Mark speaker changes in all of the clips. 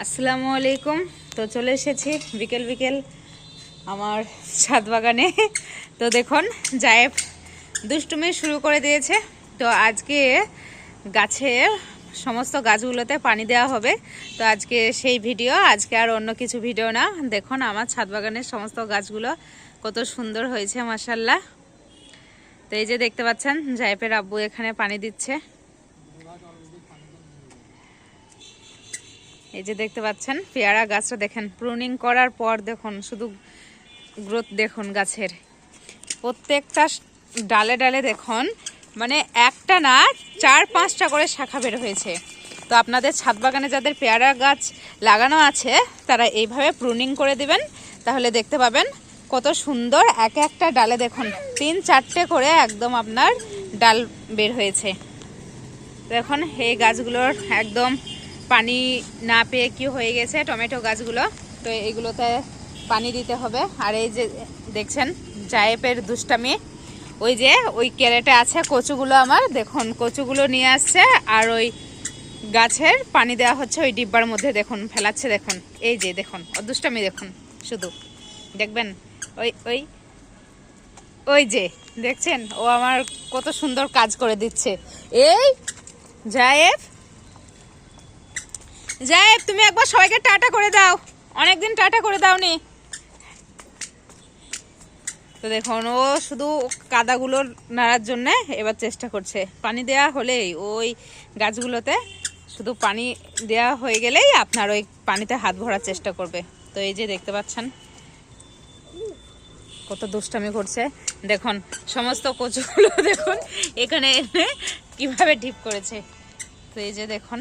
Speaker 1: আসসালামু আলাইকুম। তো চলে এসেছি বিকেল বিকেল আমার ছাদ বাগানে। তো দেখুন জায়েব দুষ্টুমি শুরু করে দিয়েছে। তো আজকে গাছে সমস্ত গাছগুলোতে পানি দেওয়া হবে। তো আজকে সেই ভিডিও, আজকে আর অন্য কিছু ভিডিও না। দেখুন আমার ছাদ বাগানের সমস্ত গাছগুলো কত সুন্দর হয়েছে মাশাআল্লাহ। তো এই যে দেখতে পাচ্ছেন জায়েবের আব্বু এখানে পানি দিচ্ছে। এই যে দেখতে পাচ্ছেন পেয়ারা গাছটা দেখেন, প্রুনিং করার পর দেখুন শুধু গ্রোথ দেখুন গাছের প্রত্যেকটা ডালে ডালে দেখুন, মানে একটা না 4-5টা করে শাখা বের হয়েছে। তো আপনাদের ছাদ বাগানে যাদের পেয়ারা গাছ লাগানো আছে তারা এইভাবে প্রুনিং করে দিবেন, তাহলে দেখতে পাবেন কত সুন্দর এক একটা ডালে দেখুন 3-4টে করে একদম আপনার ডাল বের হয়েছে। দেখুন এই গাছগুলোর একদম পানি না পেয়ে কি হয়ে গেছে টমেটো গাছগুলো। তো এইগুলোতে পানি দিতে হবে। আর এই যে দেখছেন জায়েবের দুষ্টামি, ওই ক্যারেটে আছে কচুগুলো, আমার দেখুন কচুগুলো নিয়ে আসছে আর ওই গাছের পানি দেওয়া হচ্ছে ওই ডিব্বার মধ্যে, দেখুন ফেলাচ্ছে। দেখুন এই যে দেখুন ও দুষ্টামি দেখুন, শুধু দেখবেন ওই ওই ওই যে দেখছেন ও আমার কত সুন্দর কাজ করে দিচ্ছে। এই জায়েব, জায়েব তুমি একবার সবাইকে টাটা করে দাও, অনেকদিন টাটা করে দাওনি। তো দেখুন ও শুধু কাদাগুলো নাড়ার জন্য এবার চেষ্টা করছে। পানি দেয়া হলেই ওই গাছগুলোতে শুধু পানি দেয়া হয়ে গেলেই আপনার ওই পানিতে হাত ভরার চেষ্টা করবে। তো এই যে দেখতে পাচ্ছেন কত দুষ্টামি করছে। দেখুন সমস্ত কচুগুলো দেখুন এখানে এনে কিভাবে ঢিপ করেছে। তো এই যে দেখুন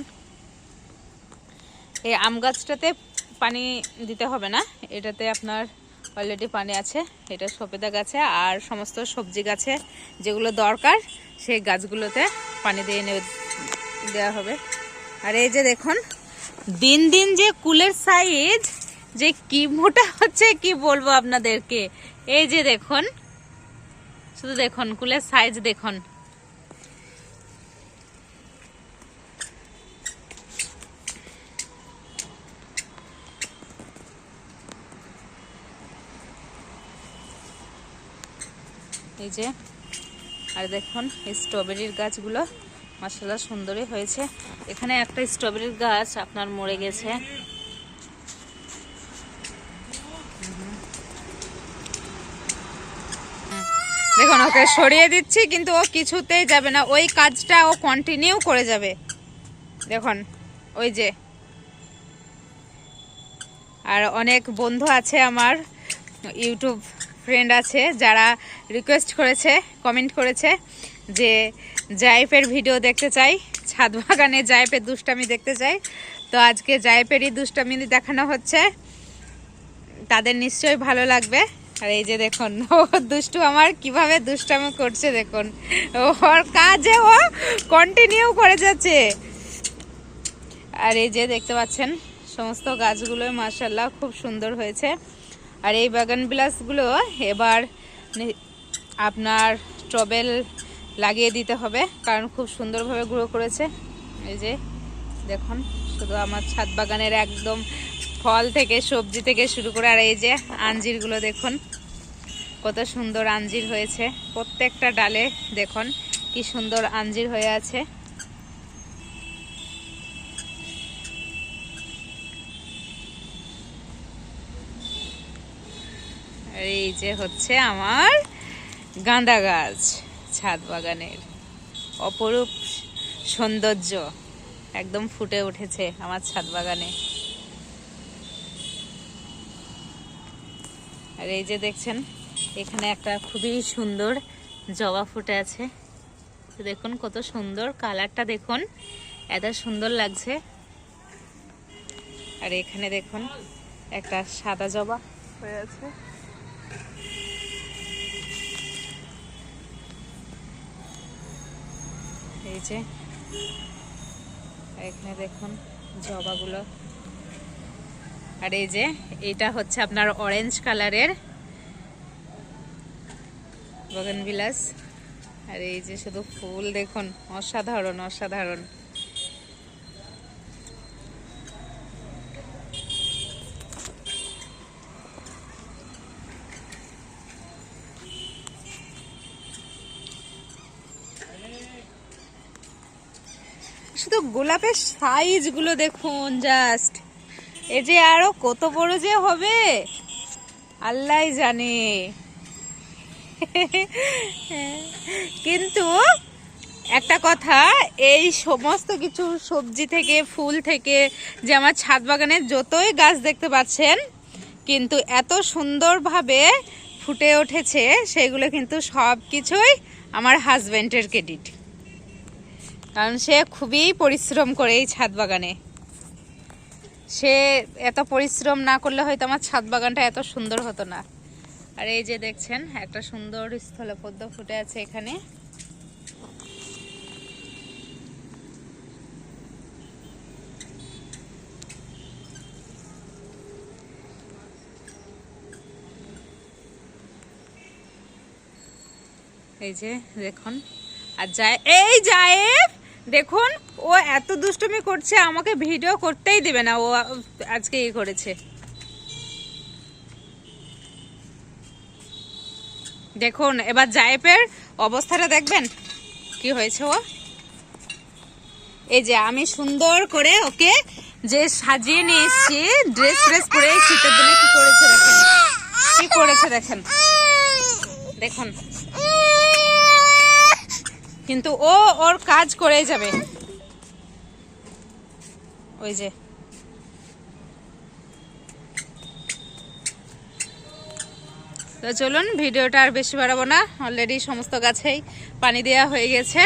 Speaker 1: এই আম গাছটাতে পানি দিতে হবে না, এটাতে আপনার অলরেডি পানি আছে। এটা সবেদা গাছে আর সমস্ত সবজি গাছে যেগুলো দরকার সেই গাছগুলোতে পানি দিয়ে দেওয়া হবে। আর এই যে দেখুন দিন দিন যে কুলের সাইজ যে কি মোটা হচ্ছে কি বলবো আপনাদেরকে। এই যে দেখুন শুধু দেখুন কুলের সাইজ দেখুন। এই যে আর দেখুন স্ট্রবেরির গাছগুলো মাশাআল্লাহ সুন্দরই হয়েছে। এখানে একটা স্ট্রবেরির গাছ আপনার মরে গেছে। দেখুন ওকে সরিয়ে দিচ্ছি কিন্তু ও কিছুতেই যাবে না, ওই কাজটা ও কন্টিনিউ করে যাবে। দেখুন ওই যে, আর অনেক বন্ধু আছে আমার, ইউটিউব ফ্রেন্ড আছে যারা রিকোয়েস্ট করেছে, কমেন্ট করেছে যে জায়েবের ভিডিও দেখতে চাই, ছাদ বাগানে জায়েবের দুষ্টামি দেখতে চাই। তো আজকে জায়েবেরই দুষ্টামি দেখানো হচ্ছে, তাদের নিশ্চয়ই ভালো লাগবে। আর এই যে দেখুন ও দুষ্টু আমার কিভাবে দুষ্টামি করছে, দেখুন ওর কাজে ও কন্টিনিউ করে যাচ্ছে। আর এই যে দেখতে পাচ্ছেন সমস্ত গাছগুলো মাশাআল্লাহ খুব সুন্দর হয়েছে। আর এই বাগান বিলাসগুলো এবার আপনার টবেল লাগিয়ে দিতে হবে, কারণ খুব সুন্দরভাবে গ্রো করেছে। এই যে দেখুন শুধু আমার ছাদ বাগানের একদম ফল থেকে সবজি থেকে শুরু করে, আর এই যে আঞ্জিরগুলো দেখুন কত সুন্দর আঞ্জির হয়েছে। প্রত্যেকটা ডালে দেখুন কি সুন্দর আঞ্জির হয়ে আছে। এই যে হচ্ছে আমার গাঁদা গাছ, ছাদ বাগানের অপরূপ সৌন্দর্য একদম ফুটে উঠেছে আমার ছাদ বাগানে। আর এই যে দেখছেন এখানে একটা খুবই সুন্দর জবা ফুটে আছে। দেখুন কত সুন্দর কালারটা, দেখুন এত সুন্দর লাগছে। আর এখানে দেখুন একটা সাদা জবা হয়ে আছে। এই যে এখানে দেখুন জবাগুলো। আর এই যে এটা হচ্ছে আপনার অরেঞ্জ কালারের বাগানবিলাস। আর এই যে শুধু ফুল দেখুন অসাধারণ অসাধারণ। শুধু গোলাপের সাইজ গুলো দেখুন জাস্ট, এই যে আরো কত বড় যে হবে আল্লাহই জানে। কিন্তু একটা কথা, এই সমস্ত কিছু সবজি থেকে ফুল থেকে যে আমার ছাদ বাগানে যতই গাছ দেখতে পাচ্ছেন, কিন্তু এত সুন্দরভাবে ফুটে উঠেছে সেগুলো কিন্তু সব কিছুই আমার হাজবেন্ডের ক্রেডিট। কারণ সে খুবই পরিশ্রম করে এই ছাদ বাগানে। সে এত পরিশ্রম না করলে হয়তো আমার ছাদ বাগানটা এত সুন্দর হতো না। আর এই যে দেখছেন একটা সুন্দর স্থলপদ্ম ফুটে আছে এখানে। এই যে দেখুন, আর এই জায়েব দেখুন, ও এত দুষ্টুমি করছে, আমাকে ভিডিও করতেই দিবে না। ও আজকে এই করেছে, দেখুন। এবার জায়েবের অবস্থাটা দেখবেন কি হয়েছে। ও এই যে আমি সুন্দর করে ওকে যে সাজিয়ে নিয়ে এসেছি, ড্রেস ফ্রেস পরে শীতের দিনে কি করেছে দেখেন, কি করেছে দেখেন, দেখুন। কিন্তু ও ওর কাজ করেই যাবে। ওই যে তো চলুন, ভিডিওটা আর বেশি বাড়াবো না, অলরেডি সমস্ত গাছেই পানি দেওয়া হয়ে গেছে।